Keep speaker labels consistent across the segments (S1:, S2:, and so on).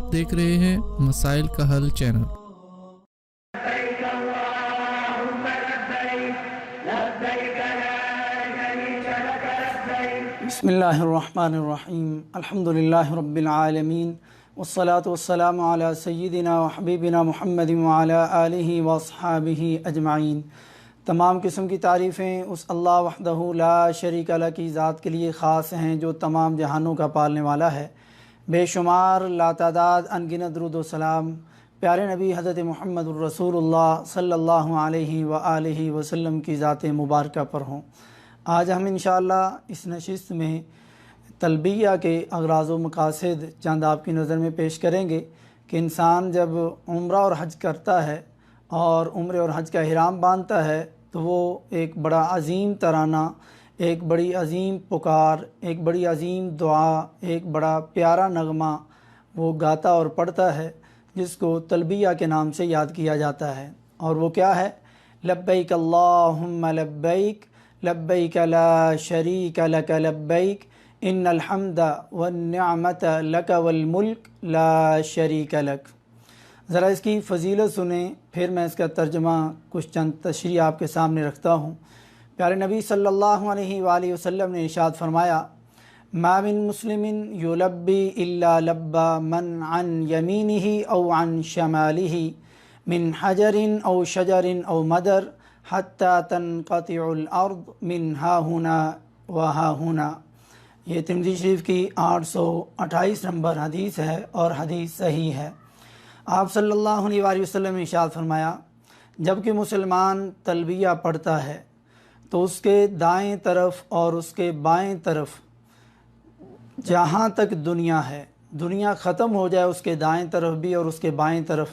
S1: آپ دیکھ رہے ہیں مسائل کا حل چینل۔
S2: بسم اللہ الرحمن الرحیم، الحمدللہ رب العالمین، والصلاة والسلام علی سیدنا و حبیبنا محمد وعلی آلہ واصحابہ اجمعین۔ تمام قسم کی تعریفیں اس اللہ وحدہ لا شریک لہ کی ذات کے لیے خاص ہیں جو تمام جہانوں کا پالنے والا ہے۔ بے شمار لاتعداد انگنت درود و سلام پیارے نبی حضرت محمد الرسول اللہ صلی اللہ علیہ وآلہ وسلم کی ذات مبارکہ پر ہوں۔ آج ہم انشاءاللہ اس نشست میں تلبیہ کے اغراض و مقاصد چند آپ کی نظر میں پیش کریں گے کہ انسان جب عمرہ اور حج کرتا ہے اور عمرے اور حج کا احرام باندھتا ہے تو وہ ایک بڑا عظیم ترانہ، ایک بڑی عظیم پکار، ایک بڑی عظیم دعا، ایک بڑا پیارا نغمہ وہ گاتا اور پڑھتا ہے جس کو تلبیہ کے نام سے یاد کیا جاتا ہے، اور وہ کیا ہے؟ لبیک اللہم لبیک لبیک لا شریک لک لبیک ان الحمد والنعمت لک والملک لا شریک لک۔ ذرا اس کی فضیلت سنیں، پھر میں اس کا ترجمہ کچھ چند تشریح آپ کے سامنے رکھتا ہوں۔ پیارے نبی صلی اللہ علیہ وآلہ وسلم نے ارشاد فرمایا، ما من مسلم یلبی الا لبى من عن یمینہ او عن شمالہ من حجر او شجر او مدر حتی تنقطع الارض من ہا ہنا و ہا ہنا۔ یہ ترمذی شریف کی 828 نمبر حدیث ہے اور حدیث صحیح ہے۔ آپ صلی اللہ علیہ وآلہ وسلم نے ارشاد فرمایا، جب کہ مسلمان تلبیہ پڑھتا ہے تو اس کے دائیں طرف اور اس کے بائیں طرف جہاں تک دنیا ہے، دنیا ختم ہو جائے، اس کے دائیں طرف بھی اور اس کے بائیں طرف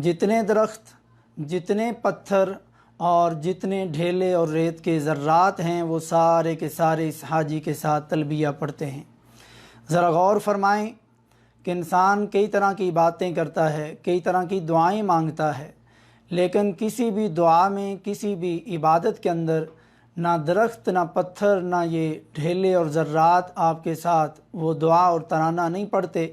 S2: جتنے درخت، جتنے پتھر اور جتنے ڈھیلے اور ریت کے ذرات ہیں وہ سارے کے سارے اس حاجی کے ساتھ تلبیہ پڑھتے ہیں۔ ذرا غور فرمائیں کہ انسان کئی طرح کی باتیں کرتا ہے، کئی طرح کی دعائیں مانگتا ہے، لیکن کسی بھی دعا میں، کسی بھی عبادت کے اندر نہ درخت، نہ پتھر، نہ یہ ڈھیلے اور ذرات آپ کے ساتھ وہ دعا اور ترانہ نہیں پڑھتے،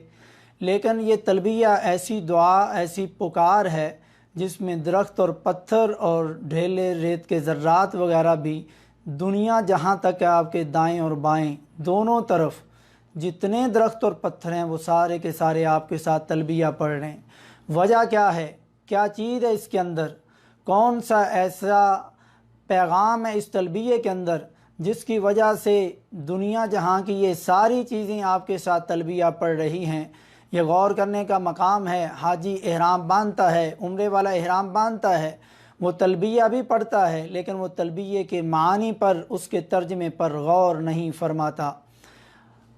S2: لیکن یہ تلبیہ ایسی دعا، ایسی پکار ہے جس میں درخت اور پتھر اور ڈھیلے ریت کے ذرات وغیرہ بھی، دنیا جہاں تک ہے آپ کے دائیں اور بائیں دونوں طرف جتنے درخت اور پتھر ہیں وہ سارے کے سارے آپ کے ساتھ تلبیہ پڑھ رہے ہیں۔ وجہ کیا ہے؟ کیا چیز ہے اس کے اندر؟ کون سا ایسا پیغام ہے اس تلبیہ کے اندر جس کی وجہ سے دنیا جہاں کی یہ ساری چیزیں آپ کے ساتھ تلبیہ پڑھ رہی ہیں؟ یہ غور کرنے کا مقام ہے۔ حاجی احرام باندھتا ہے، عمرے والا احرام باندھتا ہے، وہ تلبیہ بھی پڑھتا ہے، لیکن وہ تلبیہ کے معانی پر، اس کے ترجمے پر غور نہیں فرماتا۔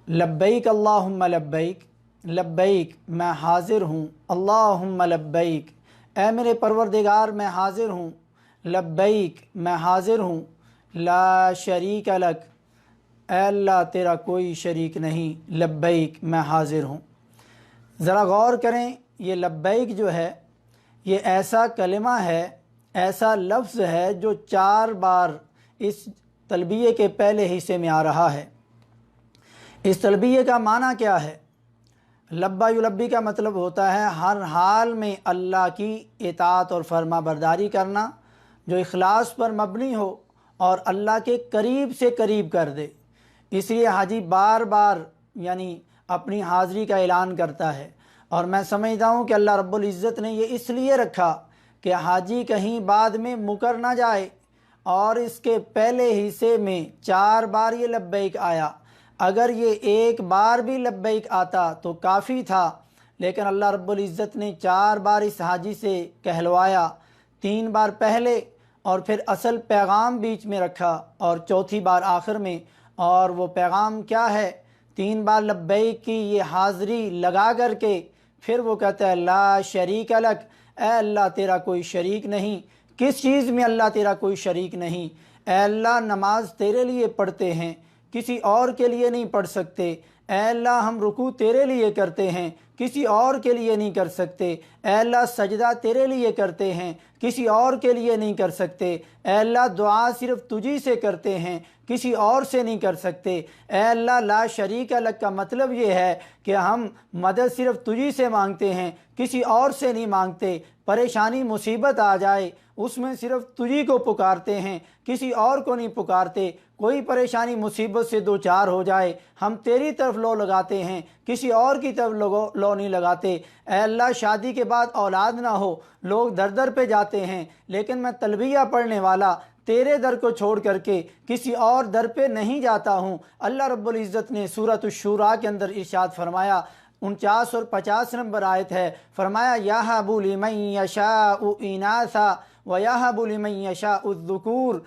S2: لبیک اللہم لبیک، لبیک میں حاضر ہوں، اللہم لبیک اے میرے پروردگار میں حاضر ہوں، لبیک میں حاضر ہوں، لا شریک لک اے اللہ تیرا کوئی شریک نہیں، لبیک میں حاضر ہوں۔ ذرا غور کریں، یہ لبیک جو ہے یہ ایسا کلمہ ہے، ایسا لفظ ہے جو 4 بار اس تلبیہ کے پہلے حصے میں آ رہا ہے۔ اس تلبیہ کا معنی کیا ہے؟ لبا یلبی کا مطلب ہوتا ہے ہر حال میں اللہ کی اطاعت اور فرما برداری کرنا، جو اخلاص پر مبنی ہو اور اللہ کے قریب سے قریب کر دے۔ اس لیے حاجی بار بار یعنی اپنی حاضری کا اعلان کرتا ہے، اور میں سمجھتا ہوں کہ اللہ رب العزت نے یہ اس لیے رکھا کہ حاجی کہیں بعد میں مکر نہ جائے، اور اس کے پہلے حصے میں 4 بار یہ لبیک آیا۔ اگر یہ ایک بار بھی لبیک آتا تو کافی تھا، لیکن اللہ رب العزت نے 4 بار اس حاجی سے کہلوایا، 3 بار پہلے اور پھر اصل پیغام بیچ میں رکھا اور چوتھی بار آخر میں۔ اور وہ پیغام کیا ہے؟ 3 بار لبیک کی یہ حاضری لگا کر کے پھر وہ کہتا ہے لا شریک لک اے اللہ تیرا کوئی شریک نہیں۔ کس چیز میں اللہ تیرا کوئی شریک نہیں؟ اے اللہ نماز تیرے لیے پڑھتے ہیں، کسی اور کے لیے نہیں پڑھ سکتے۔ اے اللہ ہم رکوع تیرے لیے کرتے ہیں، کسی اور کے لیے نہیں کر سکتے۔ اے اللہ سجدہ تیرے لیے کرتے ہیں، کسی اور کے لیے نہیں کر سکتے۔ اے اللہ دعا صرف تجھی سے کرتے ہیں، کسی اور سے نہیں کر سکتے۔ اے اللہ لا شریک لک کا مطلب یہ ہے کہ ہم مدد صرف تجھی سے مانگتے ہیں، کسی اور سے نہیں مانگتے۔ پریشانی مصیبت آ جائے اس میں صرف تجھی کو پکارتے ہیں، کسی اور کو نہیں پکارتے۔ کوئی پریشانی مصیبت سے دو چار ہو جائے ہم تیری طرف لو لگاتے ہیں، کسی اور کی طرف لو نہیں لگاتے۔ اے اللہ شادی کے بعد اولاد نہ ہو، لوگ در در پہ جاتے ہیں، لیکن میں تلبیہ پڑھنے والا تیرے در کو چھوڑ کر کے کسی اور در پہ نہیں جاتا ہوں۔ اللہ رب العزت نے سورۃ الشورى کے اندر ارشاد فرمایا، 49 اور 50 نمبر آیت ہے، فرمایا یَہَبُ لِمَن یَشَاءُ اِنَاثًا وَیَہَبُ لِمَن یَشَاءُ الذُّکُورَ،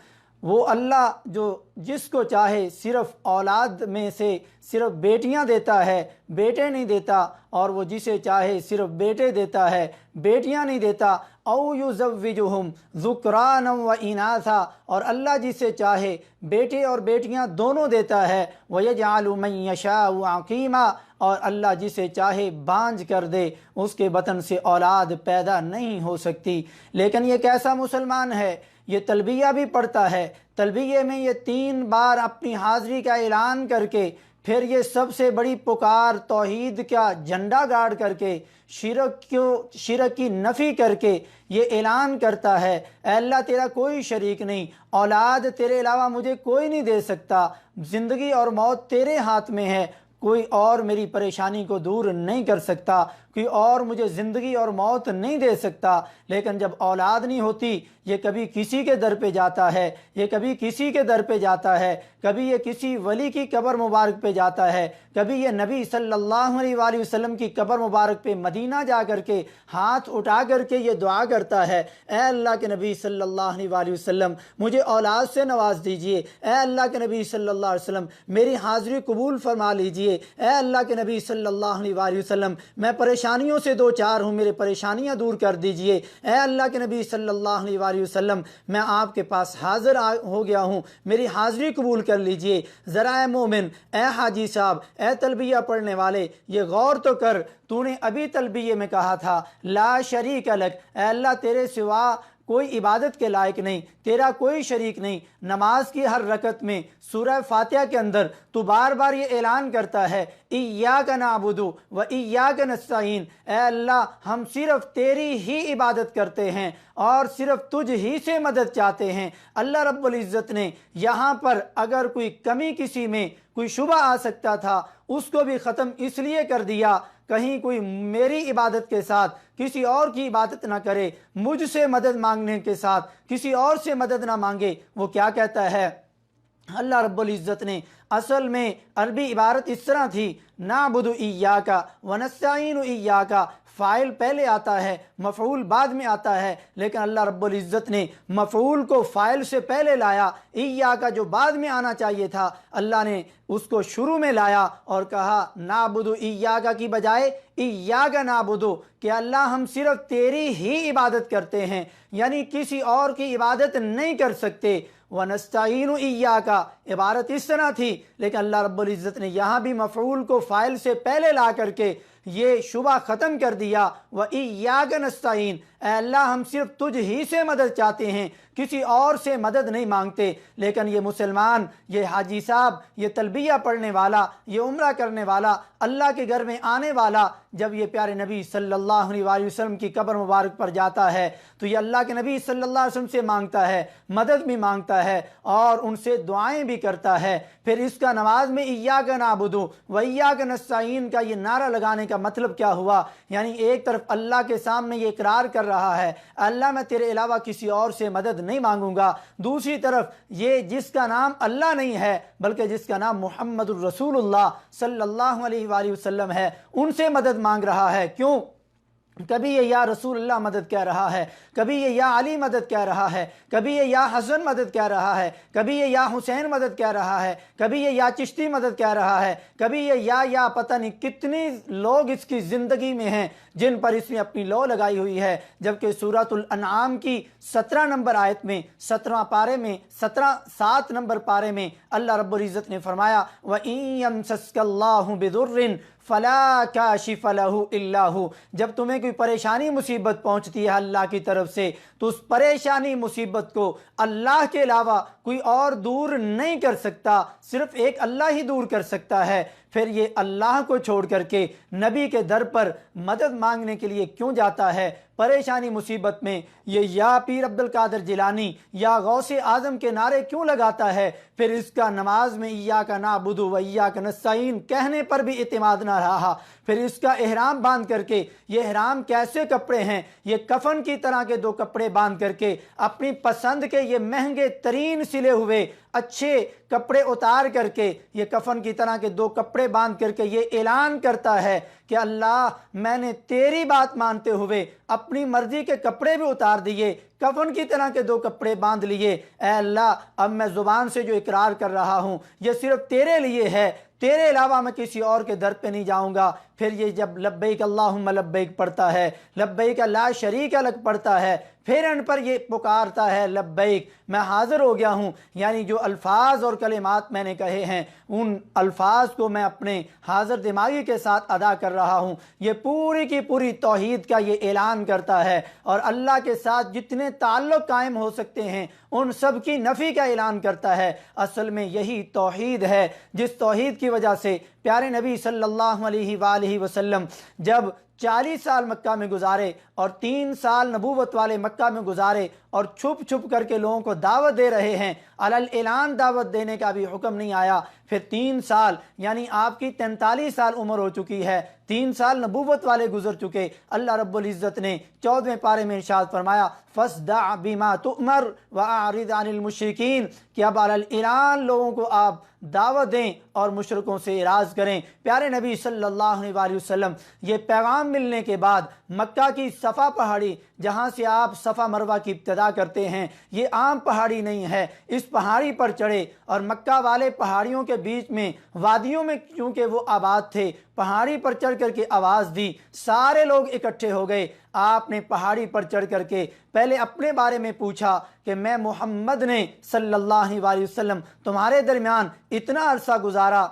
S2: وہ اللہ جو جس کو چاہے صرف اولاد میں سے صرف بیٹیاں دیتا ہے، بیٹے نہیں دیتا، اور وہ جسے چاہے صرف بیٹے دیتا ہے، بیٹیاں نہیں دیتا۔ او یزوجہم ذکرانا و اناثا، اور اللہ جسے چاہے بیٹے اور بیٹیاں دونوں دیتا ہے۔ ویجعل من یشاء عقیما، اور اللہ جسے چاہے بانجھ کر دے، اس کے بطن سے اولاد پیدا نہیں ہو سکتی۔ لیکن یہ کیسا مسلمان ہے، یہ تلبیہ بھی پڑھتا ہے، تلبیہ میں یہ 3 بار اپنی حاضری کا اعلان کر کے، پھر یہ سب سے بڑی پکار توحید کا جھنڈا گاڑ کر کے، شرک کی نفی کر کے یہ اعلان کرتا ہے، اے اللہ تیرا کوئی شریک نہیں، اولاد تیرے علاوہ مجھے کوئی نہیں دے سکتا، زندگی اور موت تیرے ہاتھ میں ہے، کوئی اور میری پریشانی کو دور نہیں کر سکتا، کوئی اور مجھے زندگی اور موت نہیں دے سکتا۔ لیکن جب اولاد نہیں ہوتی، یہ کبھی کسی کے در پہ جاتا ہے، یہ کبھی کسی کے در پہ جاتا ہے، کبھی یہ کسی ولی کی قبر مبارک پہ جاتا ہے، کبھی یہ نبی صلی اللہ علیہ وآلہ وسلم کی قبر مبارک پہ مدینہ جا کر کے ہاتھ اٹھا کر کے یہ دعا کرتا ہے، اے اللہ کے نبی صلی اللہ علیہ وآلہ وسلم مجھے اولاد سے نواز دیجئے، اے اللہ کے نبی صلی اللہ علیہ وسلم میری حاضری قبول فرما لیجئے، اے اللہ کے نبی صلی اللہ علیہ وآلہ وسلم میں پریشانیوں سے دو چار ہوں، میرے پریشانیاں دور کر دیجئے، اے اللہ کے نبی صلی اللہ علیہ وآلہ وسلم میں آپ کے پاس حاضر ہو گیا ہوں، میری حاضری قبول کر لیجئے۔ ذرا اے مومن، اے حاجی صاحب، اے تلبیہ پڑھنے والے، یہ غور تو کر، تو نے ابھی تلبیہ میں کہا تھا لا شریک لک، اے اللہ تیرے سوا کوئی عبادت کے لائق نہیں، تیرا کوئی شریک نہیں۔ نماز کی ہر رکعت میں سورہ فاتحہ کے اندر تو بار بار یہ اعلان کرتا ہے ایاک نعبد و ایاک نستعین، اے اللہ ہم صرف تیری ہی عبادت کرتے ہیں اور صرف تجھ ہی سے مدد چاہتے ہیں۔ اللہ رب العزت نے یہاں پر اگر کوئی کمی کسی میں کوئی شبہ آ سکتا تھا، اس کو بھی ختم اس لیے کر دیا، کہیں کوئی میری عبادت کے ساتھ کسی اور کی عبادت نہ کرے، مجھ سے مدد مانگنے کے ساتھ کسی اور سے مدد نہ مانگے۔ وہ کیا کہتا ہے اللہ رب العزت نے؟ اصل میں عربی عبارت اس طرح تھی، نعبد ایاک ونستعین ایاک، فاعل پہلے آتا ہے، مفعول بعد میں آتا ہے، لیکن اللہ رب العزت نے مفعول کو فاعل سے پہلے لایا، ایاک جو بعد میں آنا چاہیے تھا اللہ نے اس کو شروع میں لایا اور کہا نعبد ایاک کی بجائے ایاک نعبد، کہ اللہ ہم صرف تیری ہی عبادت کرتے ہیں، یعنی کسی اور کی عبادت نہیں کر سکتے۔ وَنَسْتَعِينُ إِيَّاكَ عبارت اس طرح تھی، لیکن اللہ رب العزت نے یہاں بھی مفعول کو فاعل سے پہلے لا کر کے یہ شبہ ختم کر دیا، وَإِيَّاكَ نَسْتَعِينُ، اے اللہ ہم صرف تجھ ہی سے مدد چاہتے ہیں، کسی اور سے مدد نہیں مانگتے۔ لیکن یہ مسلمان، یہ حاجی صاحب، یہ تلبیہ پڑھنے والا، یہ عمرہ کرنے والا، اللہ کے گھر میں آنے والا، جب یہ پیارے نبی صلی اللہ علیہ وآلہ وسلم کی قبر مبارک پر جاتا ہے تو یہ اللہ کے نبی صلی اللہ علیہ وسلم سے مانگتا ہے، مدد بھی مانگتا ہے اور ان سے دعائیں بھی کرتا ہے۔ پھر اس کا نماز میں ایاک نعبد و ایاک نستعین کا یہ نعرہ لگانے کا مطلب کیا ہوا؟ یعنی ایک طرف اللہ کے سامنے یہ اقرار کر رہا ہے اللہ میں تیرے علاوہ کسی اور سے مدد نہیں مانگوں گا، دوسری طرف یہ جس کا نام اللہ نہیں ہے بلکہ جس کا نام محمد الرسول اللہ صلی اللہ علیہ وآلہ وسلم ہے، ان سے مدد مانگ رہا ہے۔ کیوں؟ کبھی یہ یا رسول اللہ مدد کہہ رہا ہے، کبھی یہ یا علی مدد کہہ رہا ہے، کبھی یہ یا حسن مدد کہہ رہا ہے، کبھی یہ یا حسین مدد کہہ رہا ہے، کبھی یہ یا چشتی مدد کہہ رہا ہے، کبھی یہ یا پتہ نہیں کتنی لوگ اس کی زندگی میں ہیں جن پر اس نے اپنی لو لگائی ہوئی ہے۔ جبکہ سورۃ الانعام کی 17 نمبر آیت میں 17واں پارے میں 7 نمبر پارے میں اللہ رب العزت نے فرمایا وَإِن يَمْسَسْكَ اللَّهُ بِضُرٍّ فَلَا كَاشِفَ لَهُ إِلَّا هُ، جب تمہیں کوئی پریشانی مصیبت پہنچتی ہے اللہ کی طرف سے تو اس پریشانی مصیبت کو اللہ کے علاوہ کوئی اور دور نہیں کر سکتا، صرف ایک اللہ ہی دور کر سکتا ہے۔ پھر یہ اللہ کو چھوڑ کر کے نبی کے در پر مدد مانگنے کے لیے کیوں جاتا ہے؟ پریشانی مصیبت میں یہ یا پیر عبد القادر جیلانی یا غوث اعظم کے نعرے کیوں لگاتا ہے؟ پھر اس کا نماز میں ایاک نعبد و ایاک نستعین کہنے پر بھی اعتماد نہ رہا۔ پھر اس کا احرام باندھ کر کے، یہ احرام کیسے کپڑے ہیں؟ یہ کفن کی طرح کے 2 کپڑے باندھ کر کے اپنی پسند کے یہ مہنگے ترین سلے ہوئے اچھے کپڑے اتار کر کے، یہ کفن کی طرح کے 2 کپڑے باندھ کر کے یہ اعلان کرتا ہے کہ اللہ میں نے تیری بات مانتے ہوئے اپنی مرضی کے کپڑے بھی اتار دیے، کفن کی طرح کے 2 کپڑے باندھ لیے۔ اے اللہ اب میں زبان سے جو اقرار کر رہا ہوں یہ صرف تیرے لیے ہے، تیرے علاوہ میں کسی اور کے در پہ نہیں جاؤں گا۔ پھر یہ جب لبیک اللہم لبیک پڑھتا ہے، لبیک لا شریک لک پڑھتا ہے، پھر ان پر یہ پکارتا ہے لبیک میں حاضر ہو گیا ہوں، یعنی جو الفاظ اور کلمات میں نے کہے ہیں ان الفاظ کو میں اپنے حاضر دماغی کے ساتھ ادا کر رہا ہوں۔ یہ پوری کی پوری توحید کا یہ اعلان کرتا ہے اور اللہ کے ساتھ جتنے تعلق قائم ہو سکتے ہیں ان سب کی نفی کا اعلان کرتا ہے۔ اصل میں یہی توحید ہے جس توحید کی وجہ سے پیارے نبی صلی اللہ علیہ وآلہ وسلم جب 40 سال مکہ میں گزارے اور 3 سال نبوت والے مکہ میں گزارے اور چھپ چھپ کر کے لوگوں کو دعوت دے رہے ہیں، علی اعلان دعوت دینے کا بھی حکم نہیں آیا۔ پھر 3 سال یعنی آپ کی 43 سال عمر ہو چکی ہے، 3 سال نبوت والے گزر چکے، اللہ رب العزت نے 14ویں پارے میں ارشاد فرمایا فَاصْدَعْ بِمَا تُؤْمَرْ وَأَعْرِضْ عَنِ الْمُشْرِكِينَ کہ اب علی الاعلان لوگوں کو آپ دعوت دیں اور مشرکوں سے اعراض کریں۔ پیارے نبی صلی اللہ علیہ وسلم یہ پیغام ملنے کے بعد مکہ کی صفا پہاڑی جہاں سے آپ صفا مروہ کی ابتدا کرتے ہیں، یہ عام پہاڑی نہیں ہے، اس پہاڑی پر چڑھے اور مکہ والے پہاڑیوں کے بیچ میں وادیوں میں چونکہ وہ آباد تھے، پہاڑی پر چڑھ کر کے آواز دی، سارے لوگ اکٹھے ہو گئے۔ آپ نے پہاڑی پر چڑھ کر کے پہلے اپنے بارے میں پوچھا کہ میں محمد نے صلی اللہ علیہ وسلم تمہارے درمیان اتنا عرصہ گزارا،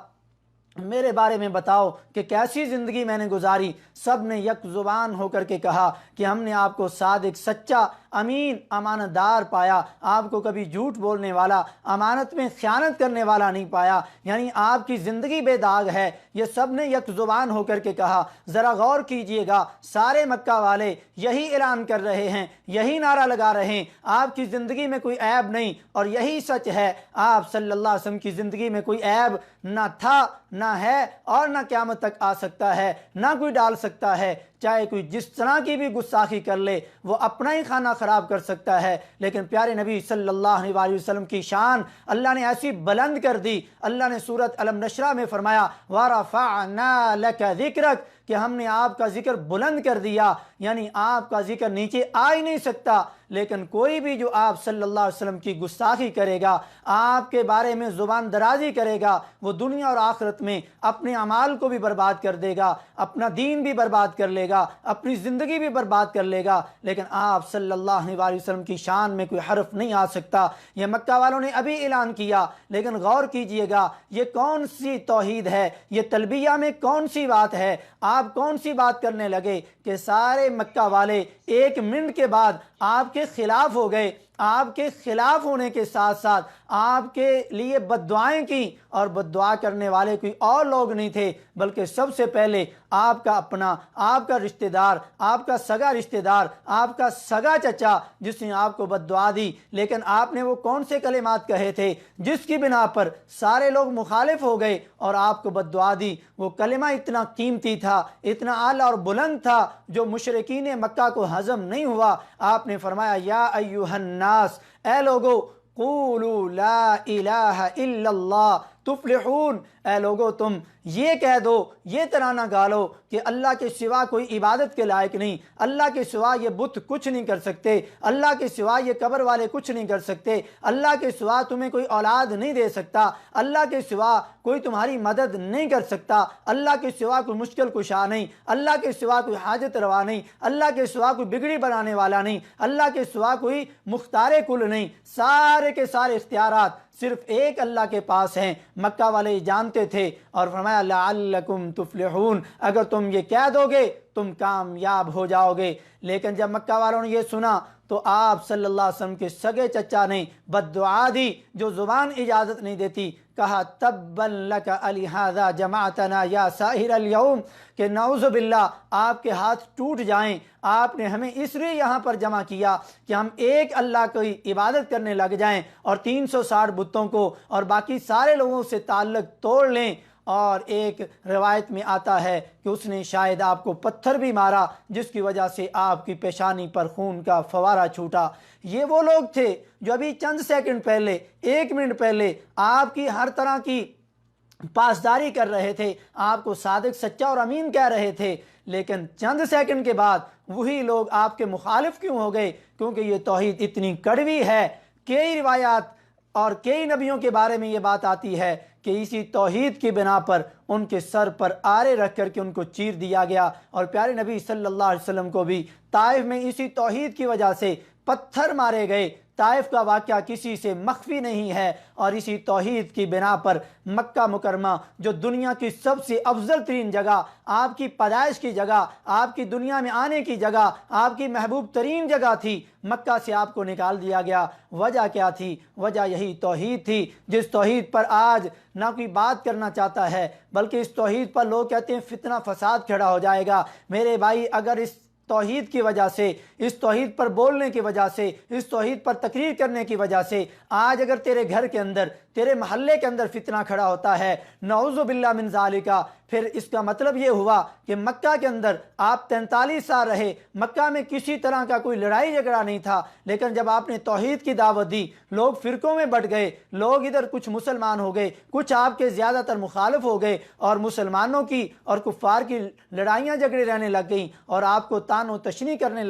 S2: میرے بارے میں بتاؤ کہ کیسی زندگی میں نے گزاری۔ سب نے یک زبان ہو کر کے کہا کہ ہم نے آپ کو صادق، سچا، امین، امانت دار پایا، آپ کو کبھی جھوٹ بولنے والا، امانت میں خیانت کرنے والا نہیں پایا، یعنی آپ کی زندگی بے داغ ہے۔ یہ سب نے یک زبان ہو کر کے کہا۔ ذرا غور کیجئے گا، سارے مکہ والے یہی اعلان کر رہے ہیں، یہی نعرہ لگا رہے ہیں آپ کی زندگی میں کوئی عیب نہیں، اور یہی سچ ہے، آپ صلی اللہ علیہ وسلم کی زندگی میں کوئی عیب نہ تھا، نہ ہے، اور نہ قیامت تک آ سکتا ہے، نہ کوئی ڈال سکتا ہے۔ چاہے کوئی جس طرح کی بھی گستاخی کر لے وہ اپنا ہی کھانا خراب کر سکتا ہے، لیکن پیارے نبی صلی اللہ علیہ وسلم کی شان اللہ نے ایسی بلند کر دی۔ اللہ نے سورۃ الم نشرہ میں فرمایا وَرَفَعْنَا لَكَ ذِكْرَكَ کہ ہم نے آپ کا ذکر بلند کر دیا، یعنی آپ کا ذکر نیچے آ ہی نہیں سکتا۔ لیکن کوئی بھی جو آپ صلی اللہ علیہ وسلم کی گستاخی کرے گا، آپ کے بارے میں زبان درازی کرے گا، وہ دنیا اور آخرت میں اپنے اعمال کو بھی برباد کر دے گا، اپنا دین بھی برباد کر لے گا، اپنی زندگی بھی برباد کر لے گا، لیکن آپ صلی اللہ علیہ وسلم کی شان میں کوئی حرف نہیں آ سکتا۔ یہ مکہ والوں نے ابھی اعلان کیا، لیکن غور کیجئے گا یہ کون سی توحید ہے، یہ تلبیہ میں کون سی بات ہے؟ آپ کون سی بات کرنے لگے کہ سارے مکہ والے 1 منٹ کے بعد آپ کے خلاف ہو گئے، آپ کے خلاف ہونے کے ساتھ ساتھ آپ کے لیے بد دعائیں کی، اور بد دعا کرنے والے کوئی اور لوگ نہیں تھے بلکہ سب سے پہلے آپ کا اپنا، آپ کا رشتہ دار، آپ کا سگا رشتہ دار، آپ کا سگا چچا جس نے آپ کو بد دعا دی۔ لیکن آپ نے وہ کون سے کلمات کہے تھے جس کی بنا پر سارے لوگ مخالف ہو گئے اور آپ کو بد دعا دی؟ وہ کلمہ اتنا قیمتی تھا، اتنا اعلیٰ اور بلند تھا جو مشرکین مکہ کو ہضم نہیں ہوا۔ آپ نے فرمایا یا ایھا الناس، اے لوگو، قولوا لا الہ الا اللہ تفلحون، اے لوگو تم یہ کہہ دو، یہ ترانہ گا لو کہ اللہ کے سوا کوئی عبادت کے لائق نہیں، اللہ کے سوا یہ بت کچھ نہیں کر سکتے، اللہ کے سوا یہ قبر والے کچھ نہیں کر سکتے، اللہ کے سوا تمہیں کوئی اولاد نہیں دے سکتا، اللہ کے سوا کوئی تمہاری مدد نہیں کر سکتا، اللہ کے سوا کوئی مشکل کشا نہیں، اللہ کے سوا کوئی حاجت روا نہیں، اللہ کے سوا کوئی بگڑی بنانے والا نہیں، اللہ کے سوا کوئی مختار کل نہیں، سارے کے سارے اختیارات صرف ایک اللہ کے پاس ہیں۔ مکہ والے جانتے تھے اور فرمایا لعلکم تفلحون، اگر تم یہ کہہ دو گے تم کامیاب ہو جاؤ گے۔ لیکن جب مکہ والوں نے یہ سنا تو آپ صلی اللہ علیہ وسلم کے سگے چچا نے بد دعا دی جو زبان اجازت نہیں دیتی، کہا تبا لک لہذا جمعتنا یا ساحر اليوم، کہ نعوذ باللہ آپ کے ہاتھ ٹوٹ جائیں، آپ نے ہمیں اس لیے یہاں پر جمع کیا کہ ہم ایک اللہ کی عبادت کرنے لگ جائیں اور 360 بتوں کو اور باقی سارے لوگوں سے تعلق توڑ لیں۔ اور ایک روایت میں آتا ہے کہ اس نے شاید آپ کو پتھر بھی مارا جس کی وجہ سے آپ کی پیشانی پر خون کا فوارہ چھوٹا۔ یہ وہ لوگ تھے جو ابھی چند سیکنڈ پہلے، 1 منٹ پہلے آپ کی ہر طرح کی پاسداری کر رہے تھے، آپ کو صادق، سچا اور امین کہہ رہے تھے، لیکن چند سیکنڈ کے بعد وہی لوگ آپ کے مخالف کیوں ہو گئے؟ کیونکہ یہ توحید اتنی کڑوی ہے۔ کئی روایات اور کئی نبیوں کے بارے میں یہ بات آتی ہے کہ اسی توحید کی بنا پر ان کے سر پر آرے رکھ کر کے ان کو چیر دیا گیا، اور پیارے نبی صلی اللہ علیہ وسلم کو بھی طائف میں اسی توحید کی وجہ سے پتھر مارے گئے۔ طائف کا واقعہ کسی سے مخفی نہیں ہے، اور اسی توحید کی بنا پر مکہ مکرمہ جو دنیا کی سب سے افضل ترین جگہ، آپ کی پیدائش کی جگہ، آپ کی دنیا میں آنے کی جگہ، آپ کی محبوب ترین جگہ تھی، مکہ سے آپ کو نکال دیا گیا۔ وجہ کیا تھی؟ وجہ یہی توحید تھی، جس توحید پر آج نہ کوئی بات کرنا چاہتا ہے، بلکہ اس توحید پر لوگ کہتے ہیں فتنہ فساد کھڑا ہو جائے گا۔ میرے بھائی، اگر اس توحید کی وجہ سے، اس توحید پر بولنے کی وجہ سے، اس توحید پر تقریر کرنے کی وجہ سے آج اگر تیرے گھر کے اندر، تیرے محلے کے اندر فتنہ کھڑا ہوتا ہے، نعوذ باللہ من ذالک، پھر اس کا مطلب یہ ہوا کہ مکہ کے اندر آپ 43 سال رہے، مکہ میں کسی طرح کا کوئی لڑائی جھگڑا نہیں تھا، لیکن جب آپ نے توحید کی دعوت دی، لوگ فرقوں میں بٹ گئے، لوگ ادھر کچھ مسلمان ہو گئے، کچھ آپ کے زیادہ تر مخالف ہو گئے، اور مسلمانوں کی اور کفار کی لڑائیاں جھگڑے رہنے لگ گئیں، اور آپ کو تان و تشنیع کرنے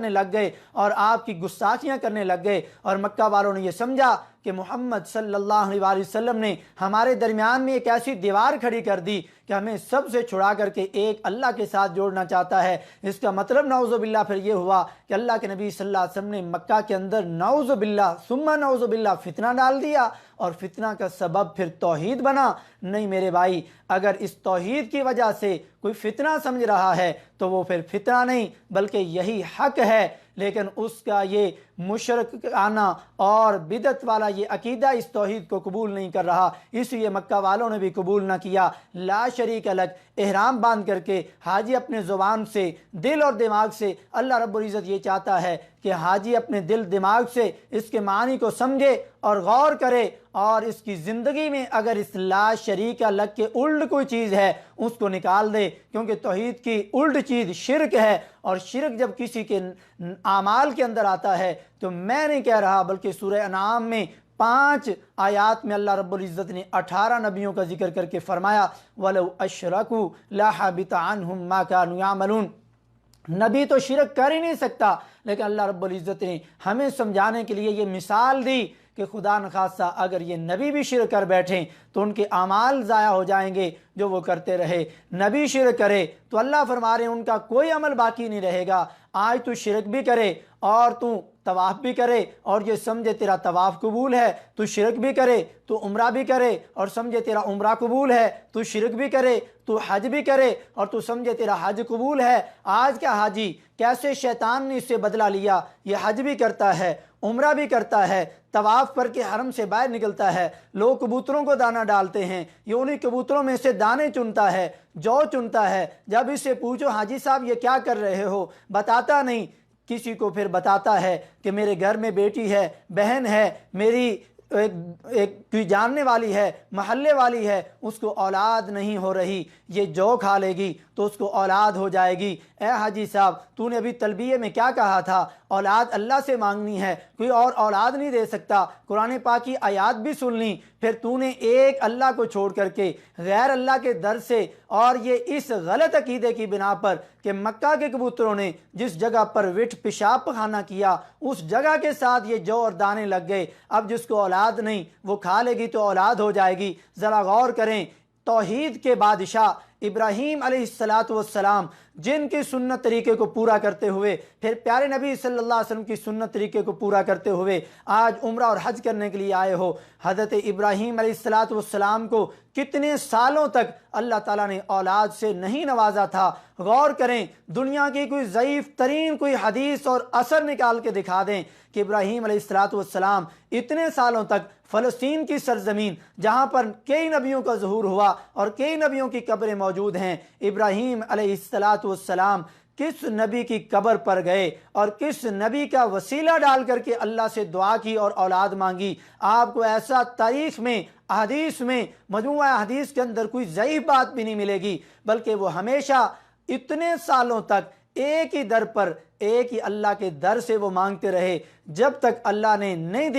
S2: لگ گئے، اور آپ کی گستاخیاں کرنے لگ گئے، اور مکہ والوں نے یہ سمجھا کہ محمد صلی اللہ علیہ وسلم نے ہمارے درمیان میں ایک ایسی دیوار کھڑی کر دی کہ ہمیں سب سے چھڑا کر کے ایک اللہ کے ساتھ جوڑنا چاہتا ہے۔ اس کا مطلب نعوذ باللہ پھر یہ ہوا کہ اللہ کے نبی صلی اللہ علیہ وسلم نے مکہ کے اندر نعوذ باللہ ثم نعوذ باللہ فتنہ ڈال دیا، اور فتنہ کا سبب پھر توحید بنا۔ نہیں میرے بھائی، اگر اس توحید کی وجہ سے کوئی فتنہ سمجھ رہا ہے تو وہ پھر فتنہ نہیں بلکہ یہی حق ہے، لیکن اس کا یہ مشرکانہ اور بدعت والا یہ عقیدہ اس توحید کو قبول نہیں کر رہا، اس لیے مکہ والوں نے بھی قبول نہ کیا۔ لا شریک لک احرام باندھ کر کے حاجی اپنے زبان سے، دل اور دماغ سے، اللہ رب العزت یہ چاہتا ہے کہ حاجی اپنے دل دماغ سے اس کے معنی کو سمجھے اور غور کرے، اور اس کی زندگی میں اگر اس لا شریک لک کے الٹ کوئی چیز ہے اس کو نکال دے، کیونکہ توحید کی الٹ چیز شرک ہے، اور شرک جب کسی کے اعمال کے اندر آتا ہے تو میں نہیں کہہ رہا بلکہ سورہ انعام میں 5 آیات میں اللہ رب العزت نے 18 نبیوں کا ذکر کر کے فرمایا وَلَوْ أَشْرَكُوا لَحَبِطَ عَنْهُمْ مَا كَانُوا يَعْمَلُونَ۔ نبی تو شرک کر ہی نہیں سکتا، لیکن اللہ رب العزت نے ہمیں سمجھانے کے لیے یہ مثال دی کہ خدا نخواستہ اگر یہ نبی بھی شرک کر بیٹھیں تو ان کے اعمال ضائع ہو جائیں گے جو وہ کرتے رہے۔ نبی شرک کرے تو اللہ فرما رہے ہیں ان کا کوئی عمل باقی نہیں رہے گا۔ آج تو شرک بھی کرے اور تو طواف بھی کرے اور یہ سمجھے تیرا طواف قبول ہے، تو شرک بھی کرے، تو عمرہ بھی کرے اور سمجھے تیرا عمرہ قبول ہے، تو شرک بھی کرے، تو حج بھی کرے اور تو سمجھے تیرا حج قبول ہے۔ آج کا حاجی کیسے شیطان نے اس سے بدلہ لیا، یہ حج بھی کرتا ہے، عمرہ بھی کرتا ہے، طواف کر کے حرم سے باہر نکلتا ہے، لوگ کبوتروں کو دانہ ڈالتے ہیں، یہ انہی کبوتروں میں سے دانے چنتا ہے، جو چنتا ہے۔ جب اس سے پوچھو حاجی صاحب یہ کیا کر رہے ہو، بتاتا نہیں، کسی کو پھر بتاتا ہے کہ میرے گھر میں بیٹی ہے، بہن ہے، میری کوئی جاننے والی ہے، محلے والی ہے، اس کو اولاد نہیں ہو رہی، یہ جو کھا لے گی تو اس کو اولاد ہو جائے گی۔ اے حاجی صاحب، تو نے ابھی تلبیہ میں کیا کہا تھا؟ اولاد اللہ سے مانگنی ہے، کوئی اور اولاد نہیں دے سکتا۔ قرآن پاک کی آیات بھی سن لی، پھر تو نے ایک اللہ کو چھوڑ کر کے غیر اللہ کے در سے، اور یہ اس غلط عقیدے کی بنا پر کہ مکہ کے کبوتروں نے جس جگہ پر وٹھ پیشاب پخانہ کیا اس جگہ کے ساتھ یہ جو اور دانے لگ گئے، اب جس کو اولاد نہیں وہ کھا لے گی تو اولاد ہو جائے گی۔ ذرا غور کریں، توحید کے بادشاہ ابراہیم علیہ السلام جن کی سنت طریقے کو پورا کرتے ہوئے، پھر پیارے نبی صلی اللہ علیہ وسلم کی سنت طریقے کو پورا کرتے ہوئے آج عمرہ اور حج کرنے کے لیے آئے ہو، حضرت ابراہیم علیہ السلام کو کتنے سالوں تک اللہ تعالیٰ نے اولاد سے نہیں نوازا تھا؟ غور کریں، دنیا کی کوئی ضعیف ترین کوئی حدیث اور اثر نکال کے دکھا دیں کہ ابراہیم علیہ السلام اتنے سالوں تک فلسطین کی سرزمین جہاں پر کئی نبیوں کا ظہور ہوا اور کئی نبیوں کی قبریں موجود ہیں، ابراہیم علیہ السلام کس نبی کی قبر پر گئے اور کس نبی کا وسیلہ ڈال کر کے اللہ سے دعا کی اور اولاد مانگی؟ آپ کو ایسا تاریخ میں، احادیث میں، مجموعہ حدیث کے اندر کوئی ضعیف بات بھی نہیں ملے گی، بلکہ وہ ہمیشہ اتنے سالوں تک ایک ہی در پر، ایک ہی اللہ کے در سے وہ مانگتے رہے جب تک اللہ نے نہیں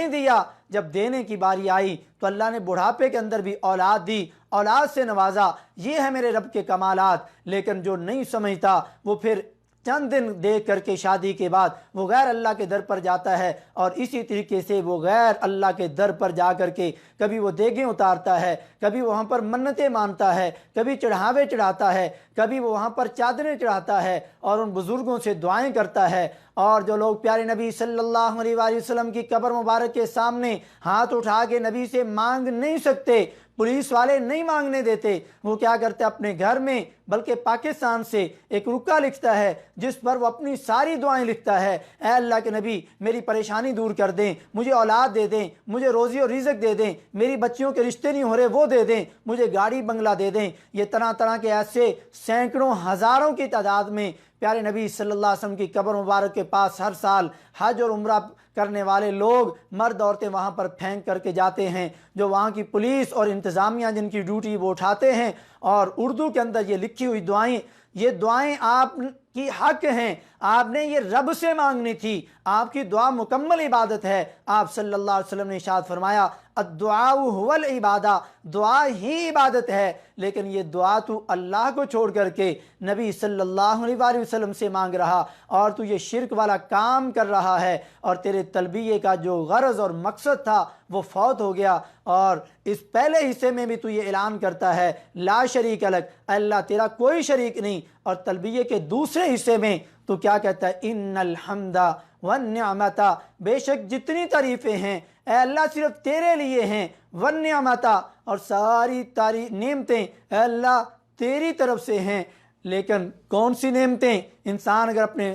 S2: دیا۔ جب دینے کی باری آئی تو اللہ نے بڑھاپے کے اندر بھی اولاد دی، اولاد سے نوازا۔ یہ ہے میرے رب کے کمالات۔ لیکن جو نہیں سمجھتا وہ پھر چند دن دیکھ کر کے شادی کے بعد وہ غیر اللہ کے در پر جاتا ہے، اور اسی طریقے سے وہ غیر اللہ کے در پر جا کر کے کبھی وہ دیگیں اتارتا ہے، کبھی وہاں پر منتیں مانتا ہے، کبھی چڑھاوے چڑھاتا ہے، کبھی وہ وہاں پر چادریں چڑھاتا ہے اور ان بزرگوں سے دعائیں کرتا ہے۔ اور جو لوگ پیارے نبی صلی اللہ علیہ وآلہ وسلم کی قبر مبارک کے سامنے ہاتھ اٹھا کے نبی سے مانگ نہیں سکتے، پولیس والے نہیں مانگنے دیتے، وہ کیا کرتے اپنے گھر میں، بلکہ پاکستان سے ایک رکا لکھتا ہے جس پر وہ اپنی ساری دعائیں لکھتا ہے، اے اللہ کے نبی میری پریشانی دور کر دیں، مجھے اولاد دے دیں، مجھے روزی اور رزق دے دیں، میری بچیوں کے رشتے نہیں ہو رہے وہ دے دیں، مجھے گاڑی بنگلہ دے دیں۔ یہ طرح طرح کے ایسے سینکڑوں ہزاروں کی تعداد میں پیارے نبی صلی اللہ علیہ وسلم کی قبر مبارک کے پاس ہر سال حج اور عمرہ کرنے والے لوگ، مرد عورتیں وہاں پر پھینک کر کے جاتے ہیں، جو وہاں کی پولیس اور انتظامیہ جن کی ڈیوٹی وہ اٹھاتے ہیں، اور اردو کے اندر یہ لکھی ہوئی دعائیں، یہ دعائیں آپ کی حق ہیں، آپ نے یہ رب سے مانگنی تھی، آپ کی دعا مکمل عبادت ہے۔ آپ صلی اللہ علیہ وسلم نے ارشاد فرمایا الدعاء هو العبادہ، دعا ہی عبادت ہے، لیکن یہ دعا تو اللہ کو چھوڑ کر کے نبی صلی اللہ علیہ وآلہ وسلم سے مانگ رہا، اور تو یہ شرک والا کام کر رہا ہے، اور تیرے تلبیہ کا جو غرض اور مقصد تھا وہ فوت ہو گیا۔ اور اس پہلے حصے میں بھی تو یہ اعلان کرتا ہے لا شریک لک، اللہ تیرا کوئی شریک نہیں، اور تلبیہ کے دوسرے حصے میں تو کیا کہتا ہے ان الحمد والنعمت، بے شک جتنی تعریفیں ہیں اے اللہ صرف تیرے لیے ہیں، والنعمت، اور ساری نعمتیں اے اللہ تیری طرف سے ہیں۔ لیکن کون سی نعمتیں؟ انسان اگر اپنے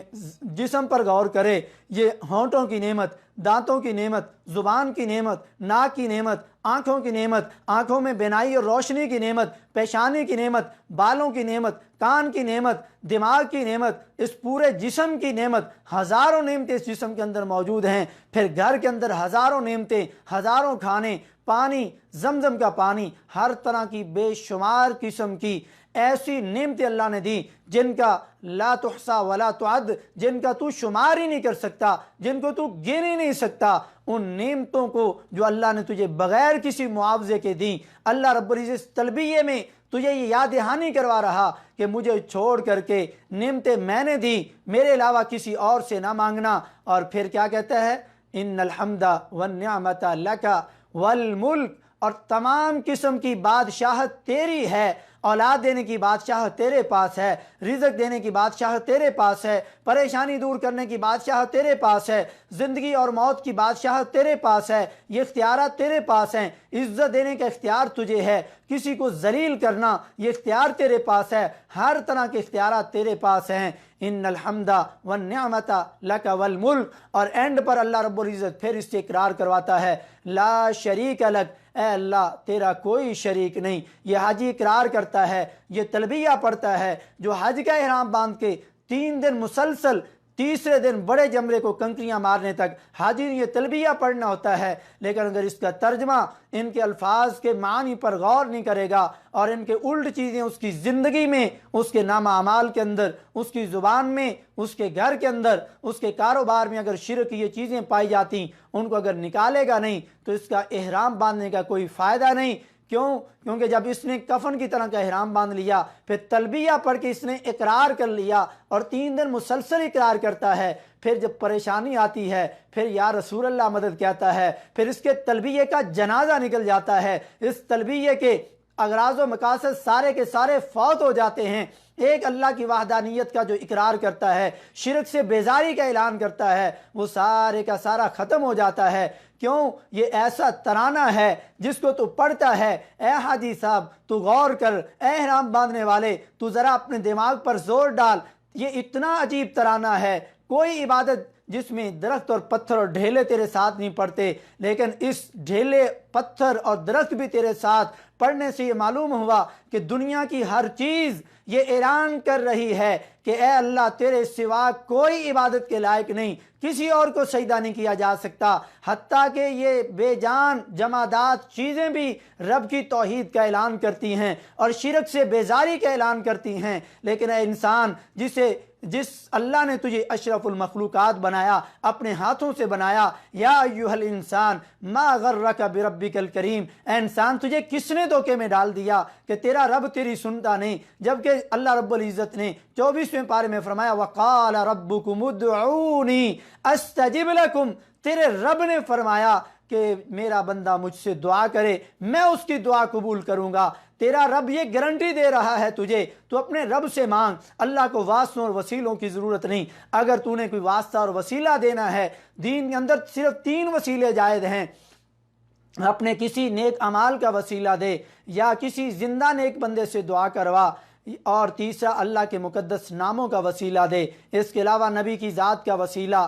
S2: جسم پر غور کرے، یہ ہونٹوں کی نعمت، دانتوں کی نعمت، زبان کی نعمت، ناک کی نعمت، آنکھوں کی نعمت، آنکھوں میں بینائی اور روشنی کی نعمت، پیشانی کی نعمت، بالوں کی نعمت، کان کی نعمت، دماغ کی نعمت، اس پورے جسم کی نعمت، ہزاروں نعمتیں اس جسم کے اندر موجود ہیں۔ پھر گھر کے اندر ہزاروں نعمتیں، ہزاروں کھانے، پانی، زمزم کا پانی، ہر طرح کی بے شمار قسم کی ایسی نعمتیں اللہ نے دی جن کا لا تحصا ولا تعد، جن کا تو شمار ہی نہیں کر سکتا، جن کو تو گن ہی نہیں سکتا۔ ان نعمتوں کو جو اللہ نے تجھے بغیر کسی معاوضے کے دی، اللہ رب العزت تلبیہ میں تجھے یہ یاد دہانی کروا رہا کہ مجھے چھوڑ کر کے نعمتیں میں نے دی، میرے علاوہ کسی اور سے نہ مانگنا۔ اور پھر کیا کہتا ہے ان الحمد والنعمت لک والملک، اور تمام قسم کی بادشاہت تیری ہے، اولاد دینے کی بادشاہت تیرے پاس ہے، رزق دینے کی بادشاہت تیرے پاس ہے، پریشانی دور کرنے کی بادشاہت تیرے پاس ہے، زندگی اور موت کی بادشاہت تیرے پاس ہے، یہ اختیارات تیرے پاس ہیں، عزت دینے کا اختیار تجھے ہے، کسی کو ذلیل کرنا یہ اختیار تیرے پاس ہے، ہر طرح کے اختیارات تیرے پاس ہیں۔ ان الحمد والنعمت لک والملک، اور اینڈ پر اللہ رب العزت پھر اس سے اقرار کرواتا ہے لا شریک لک، اے اللہ تیرا کوئی شریک نہیں۔ یہ حاجی اقرار کرتا ہے، یہ تلبیہ پڑھتا ہے جو حج کا احرام باندھ کے 3 دن مسلسل تیسرے دن بڑے جمرے کو کنکریاں مارنے تک حاجی نے یہ تلبیہ پڑھنا ہوتا ہے، لیکن اگر اس کا ترجمہ ان کے الفاظ کے معنی پر غور نہیں کرے گا اور ان کے الٹ چیزیں اس کی زندگی میں، اس کے نام اعمال کے اندر، اس کی زبان میں، اس کے گھر کے اندر، اس کے کاروبار میں اگر شرک کی یہ چیزیں پائی جاتی، ان کو اگر نکالے گا نہیں تو اس کا احرام باندھنے کا کوئی فائدہ نہیں۔ کیونکہ جب اس نے کفن کی طرح کا احرام باندھ لیا، پھر تلبیہ پڑھ کے اس نے اقرار کر لیا اور 3 دن مسلسل اقرار کرتا ہے، پھر جب پریشانی آتی ہے پھر یا رسول اللہ مدد کہتا ہے، پھر اس کے تلبیہ کا جنازہ نکل جاتا ہے، اس تلبیہ کے اغراض و مقاصد سارے کے سارے فوت ہو جاتے ہیں۔ ایک اللہ کی وحدانیت کا جو اقرار کرتا ہے، شرک سے بیزاری کا اعلان کرتا ہے، وہ سارے کا سارا ختم ہو جاتا ہے۔ کیوں؟ یہ ایسا ترانہ ہے جس کو تو پڑھتا ہے، اے حاجی صاحب تو غور کر، اے احرام باندھنے والے تو ذرا اپنے دماغ پر زور ڈال، یہ اتنا عجیب ترانہ ہے۔ کوئی عبادت جس میں درخت اور پتھر اور ڈھیلے تیرے ساتھ نہیں پڑھتے، لیکن اس ڈھیلے، پتھر اور درخت بھی تیرے ساتھ پڑھنے سے یہ معلوم ہوا کہ دنیا کی ہر چیز یہ اعلان کر رہی ہے کہ اے اللہ تیرے سوا کوئی عبادت کے لائق نہیں، کسی اور کو سجدہ نہیں کیا جا سکتا، حتیٰ کہ یہ بے جان جمادات چیزیں بھی رب کی توحید کا اعلان کرتی ہیں اور شرک سے بیزاری کا اعلان کرتی ہیں۔ لیکن اے انسان، جس اللہ نے تجھے اشرف المخلوقات بنایا، اپنے ہاتھوں سے بنایا، یا ایھا الانسان ما غرک بربک الکریم، اے انسان تجھے کس نے دھوکے میں ڈال دیا کہ تیرا رب تیری سنتا نہیں؟ جبکہ اللہ رب العزت نے 24ویں پارے میں فرمایا وقال ربکم ادعونی استجب لکم، تیرے رب نے فرمایا کہ میرا بندہ مجھ سے دعا کرے میں اس کی دعا قبول کروں گا۔ تیرا رب یہ گارنٹی دے رہا ہے تجھے، تو اپنے رب سے مانگ، اللہ کو واسطوں اور وسیلوں کی ضرورت نہیں۔ اگر تو نے کوئی واسطہ اور وسیلہ دینا ہے، دین کے اندر صرف 3 وسیلے جائز ہیں، اپنے کسی نیک اعمال کا وسیلہ دے، یا کسی زندہ نیک بندے سے دعا کروا، اور تیسرا اللہ کے مقدس ناموں کا وسیلہ دے۔ اس کے علاوہ نبی کی ذات کا وسیلہ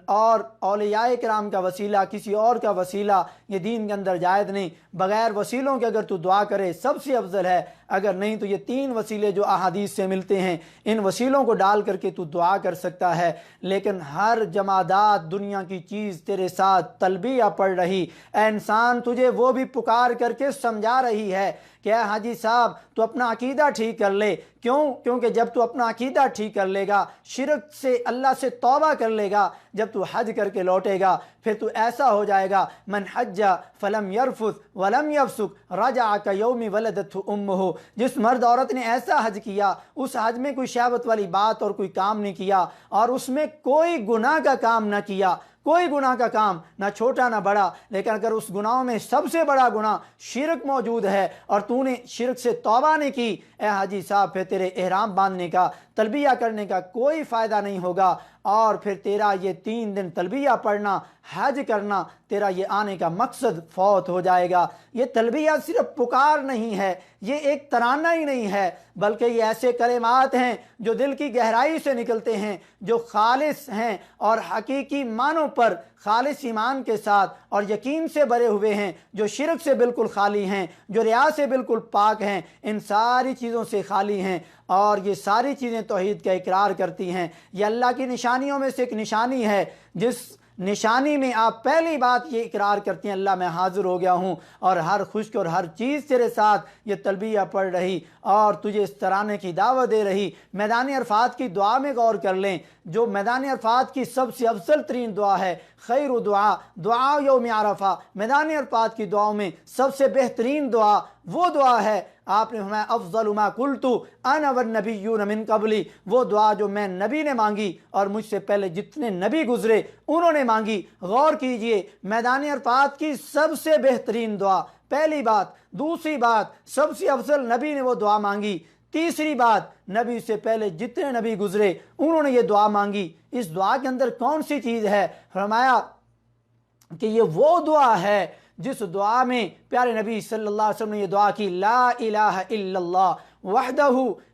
S2: اور اولیاء کرام کا وسیلہ، کسی اور کا وسیلہ یہ دین کے اندر جائز نہیں۔ بغیر وسیلوں کے اگر تو دعا کرے سب سے افضل ہے، اگر نہیں تو یہ 3 وسیلے جو احادیث سے ملتے ہیں ان وسیلوں کو ڈال کر کے تو دعا کر سکتا ہے۔ لیکن ہر جمادات دنیا کی چیز تیرے ساتھ تلبیہ پڑھ رہی، اے انسان تجھے وہ بھی پکار کر کے سمجھا رہی ہے کہ اے حاجی صاحب تو اپنا عقیدہ ٹھیک کر لے۔ کیونکہ جب تو اپنا عقیدہ ٹھیک کر لے گا، شرک سے اللہ سے توبہ کر لے گا، جب تو حج کر کے لوٹے گا پھر تو ایسا ہو جائے گا من حج فلم یرفث ولم یفسق رجع کیوم ولدتہ امہ، جس مرد عورت نے ایسا حج کیا، اس حج میں کوئی شہوت والی بات اور کوئی کام نہیں کیا اور اس میں کوئی گناہ کا کام نہ کیا، کوئی گناہ کا کام نہ چھوٹا نہ بڑا، لیکن اگر اس گناہوں میں سب سے بڑا گناہ شرک موجود ہے اور تو نے شرک سے توبہ نہیں کی، اے حاجی صاحب پھر تیرے احرام باندھنے کا، تلبیہ کرنے کا کوئی فائدہ نہیں ہوگا، اور پھر تیرا یہ 3 دن تلبیہ پڑھنا، حج کرنا، تیرا یہ آنے کا مقصد فوت ہو جائے گا۔ یہ تلبیہ صرف پکار نہیں ہے، یہ ایک ترانہ ہی نہیں ہے، بلکہ یہ ایسے کلمات ہیں جو دل کی گہرائی سے نکلتے ہیں، جو خالص ہیں اور حقیقی معنوں پر خالص ایمان کے ساتھ اور یقین سے بھرے ہوئے ہیں، جو شرک سے بالکل خالی ہیں، جو ریا سے بالکل پاک ہیں، ان ساری چیزوں سے خالی ہیں، اور یہ ساری چیزیں توحید کا اقرار کرتی ہیں۔ یہ اللہ کی نشانیوں میں سے ایک نشانی ہے، جس نشانی میں آپ پہلی بات یہ اقرار کرتی ہیں اللہ میں حاضر ہو گیا ہوں، اور ہر خشک اور ہر چیز تیرے ساتھ یہ تلبیہ پڑھ رہی اور تجھے اس ترانے کی دعوت دے رہی۔ میدان عرفات کی دعا میں غور کر لیں، جو میدان عرفات کی سب سے افضل ترین دعا ہے، خیر دعا دعا یوم عرفہ، میدان عرفات کی دعاؤں میں سب سے بہترین دعا وہ دعا ہے، آپ نے فرمایا افضل ما قلت انا والنبیون من قبلی، وہ دعا جو میں نبی نے مانگی اور مجھ سے پہلے جتنے نبی گزرے انہوں نے مانگی۔ غور کیجئے، میدان عرفات کی سب سے بہترین دعا، پہلی بات۔ دوسری بات، سب سے افضل نبی نے وہ دعا مانگی۔ تیسری بات، نبی سے پہلے جتنے نبی گزرے انہوں نے یہ دعا مانگی۔ اس دعا کے اندر کون سی چیز ہے؟ فرمایا کہ یہ وہ دعا ہے جس دعا میں پیارے نبی صلی اللہ علیہ وسلم نے یہ دعا کی، لا الہ الا اللہ وحدہ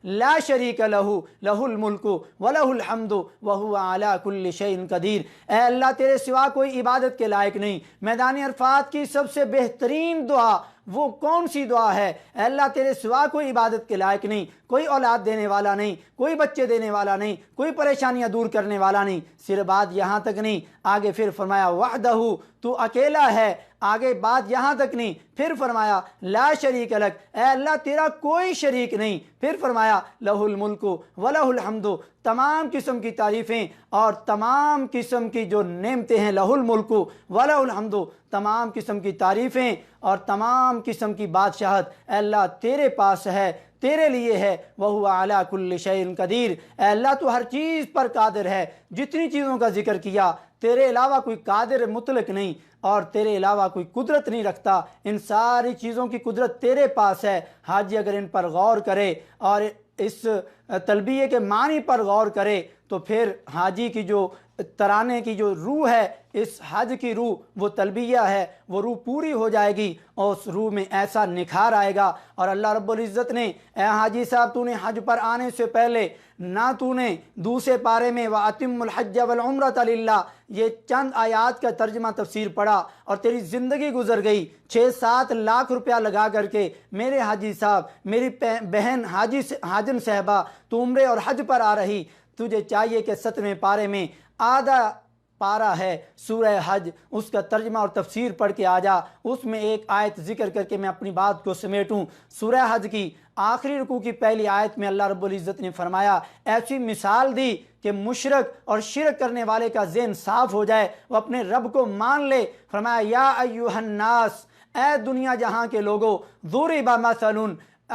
S2: لا شریک لہو لہ الملک ولہ الحمد وہو علی کل شیء قدیر۔ اے اللہ تیرے سوا کوئی عبادت کے لائق نہیں۔ میدان عرفات کی سب سے بہترین دعا وہ کون سی دعا ہے؟ اے اللہ تیرے سوا کوئی عبادت کے لائق نہیں، کوئی اولاد دینے والا نہیں، کوئی بچے دینے والا نہیں، کوئی پریشانیاں دور کرنے والا نہیں۔ صرف بات یہاں تک نہیں، آگے پھر فرمایا وحدہ، تو اکیلا ہے۔ آگے بات یہاں تک نہیں، پھر فرمایا لا شریک لک، اے اللہ تیرا کوئی شریک نہیں۔ پھر فرمایا لہ الملک ولہ الحمد، تمام قسم کی تعریفیں اور تمام قسم کی جو نعمتیں ہیں، لہ الملک ولہ الحمد، تمام قسم کی تعریفیں اور تمام قسم کی بادشاہت اے اللہ تیرے پاس ہے، تیرے لیے ہے۔ وہو علی کل شیء قدیر، اے اللہ تو ہر چیز پر قادر ہے۔ جتنی چیزوں کا ذکر کیا، تیرے علاوہ کوئی قادر مطلق نہیں اور تیرے علاوہ کوئی قدرت نہیں رکھتا، ان ساری چیزوں کی قدرت تیرے پاس ہے۔ حاجی اگر ان پر غور کرے اور اس تلبیہ کے معنی پر غور کرے تو پھر حاجی کی جو ترانے کی جو روح ہے، اس حج کی روح وہ تلبیہ ہے، وہ روح پوری ہو جائے گی اور اس روح میں ایسا نکھار آئے گا۔ اور اللہ رب العزت نے اے حاجی صاحب، تو نے حج پر آنے سے پہلے نہ تو نے دوسرے پارے میں وَأَتِمُّ الْحَجَّ وَالْعُمْرَةَ لِلَّهِ یہ چند آیات کا ترجمہ تفسیر پڑھا اور تیری زندگی گزر گئی 6-7 لاکھ روپیہ لگا کر کے۔ میرے حاجی صاحب، میری بہن حاجن صاحبہ، تو عمرے اور حج پر آ رہی، تجھے چاہیے کہ 7ویں پارے میں آدھا پارہ ہے سورہ حج، اس کا ترجمہ اور تفسیر پڑھ کے آ جا۔ اس میں ایک آیت ذکر کر کے میں اپنی بات کو سمیٹوں۔ سورہ حج کی آخری رکوع کی پہلی آیت میں اللہ رب العزت نے فرمایا، ایسی مثال دی کہ مشرک اور شرک کرنے والے کا ذہن صاف ہو جائے، وہ اپنے رب کو مان لے۔ فرمایا یا ایھا الناس، اے دنیا جہاں کے لوگوں، ضرب مثل،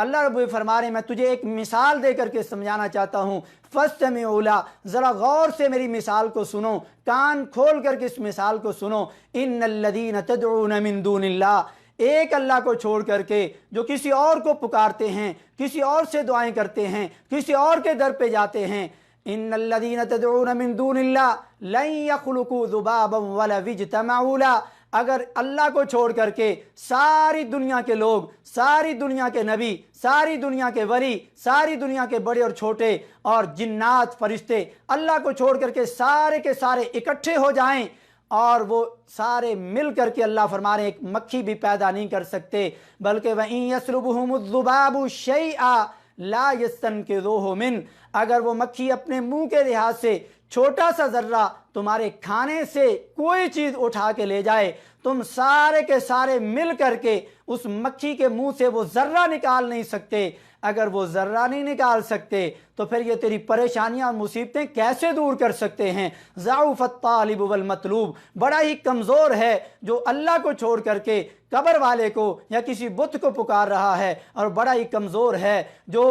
S2: اللہ رب فرما رہے ہیں میں تجھے ایک مثال دے کر کے سمجھانا چاہتا ہوں، فاستمعوا لها، ذرا غور سے میری مثال کو سنو، کان کھول کر کے اس مثال کو سنو۔ ان الذین تدعون من دون اللہ، ایک اللہ کو چھوڑ کر کے جو کسی اور کو پکارتے ہیں، کسی اور سے دعائیں کرتے ہیں، کسی اور کے در پہ جاتے ہیں، ان الذین تدعون من دون اللہ لن یخلقوا ذبابا ولو اجتمعوا له، اگر اللہ کو چھوڑ کر کے ساری دنیا کے لوگ، ساری دنیا کے نبی، ساری دنیا کے ولی، ساری دنیا کے بڑے اور چھوٹے اور جنات فرشتے اللہ کو چھوڑ کر کے سارے کے سارے اکٹھے ہو جائیں اور وہ سارے مل کر کے اللہ فرما رہے ہیں ایک مکھی بھی پیدا نہیں کر سکتے، بلکہ وَإِن يَسْلُبْهُمُ الذُّبَابُ شَيْئًا لَا يَسْتَنْقِذُوهُ مِنْهُ، اگر وہ مکھی اپنے منہ کے لحاظ سے چھوٹا سا ذرہ تمہارے کھانے سے کوئی چیز اٹھا کے لے جائے، تم سارے کے سارے مل کر کے اس مکھی کے منہ سے وہ ذرہ نکال نہیں سکتے۔ اگر وہ ذرہ نہیں نکال سکتے تو پھر یہ تیری پریشانیاں اور مصیبتیں کیسے دور کر سکتے ہیں؟ ضعف الطالب والمطلوب، بڑا ہی کمزور ہے جو اللہ کو چھوڑ کر کے قبر والے کو یا کسی بت کو پکار رہا ہے، اور بڑا ہی کمزور ہے جو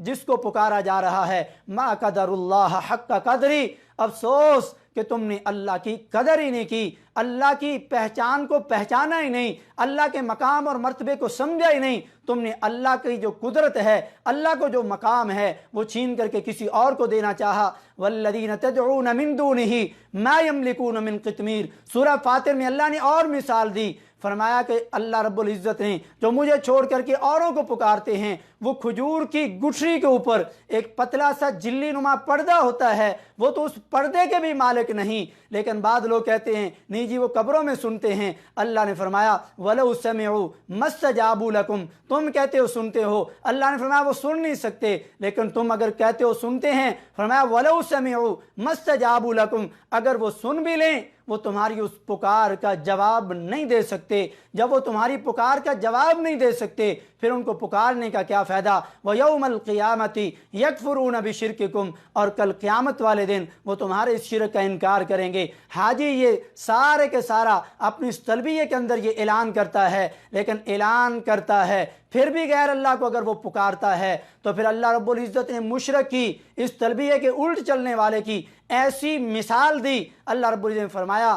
S2: جس کو پکارا جا رہا ہے۔ ما قدر اللہ حق قدری، افسوس کہ تم نے اللہ کی قدر ہی نہیں کی، اللہ کی پہچان کو پہچانا ہی نہیں، اللہ کے مقام اور مرتبے کو سمجھا ہی نہیں۔ تم نے اللہ کی جو قدرت ہے، اللہ کو جو مقام ہے، وہ چھین کر کے کسی اور کو دینا چاہا۔ والذین تدعون من دونہ ما یملکون من قطمیر، سورہ فاتر میں اللہ نے اور مثال دی، فرمایا کہ اللہ رب العزت نے جو مجھے چھوڑ کر کے اوروں کو پکارتے ہیں، وہ کھجور کی گٹھری کے اوپر ایک پتلا سا جلی نما پردہ ہوتا ہے، وہ تو اس پردے کے بھی مالک نہیں، لیکن بعض لوگ کہتے ہیں نہیں جی وہ قبروں میں سنتے ہیں۔ اللہ نے فرمایا وَلَوْ سَمِعُوا مَا اسْتَجَابُوا لَكُمْ، تم کہتے ہو سنتے ہو، اللہ نے فرمایا وہ سن نہیں سکتے، لیکن تم اگر کہتے ہو سنتے ہیں، فرمایا وَلَوْ سَمِعُوا مَا اسْتَجَابُوا لَكُمْ، اگر وہ سن بھی لیں وہ تمہاری اس پکار کا جواب نہیں دے سکتے۔ جب وہ تمہاری پکار کا جواب نہیں دے سکتے پھر ان کو پکارنے کا کیا فائدہ؟ وَيَوْمَ الْقِيَامَةِ يَكْفُرُونَ بِشِرْكِكُمْ، اور کل قیامت والے دن وہ تمہارے اس شرک کا انکار کریں گے۔ حاجی یہ سارے کے سارا اپنی اس تلبیہ کے اندر یہ اعلان کرتا ہے، لیکن اعلان کرتا ہے پھر بھی غیر اللہ کو اگر وہ پکارتا ہے تو پھر اللہ رب العزت نے مشرک کی اس تلبیہ کے الٹ چلنے والے کی ایسی مثال دی۔ اللہ رب العزت نے فرمایا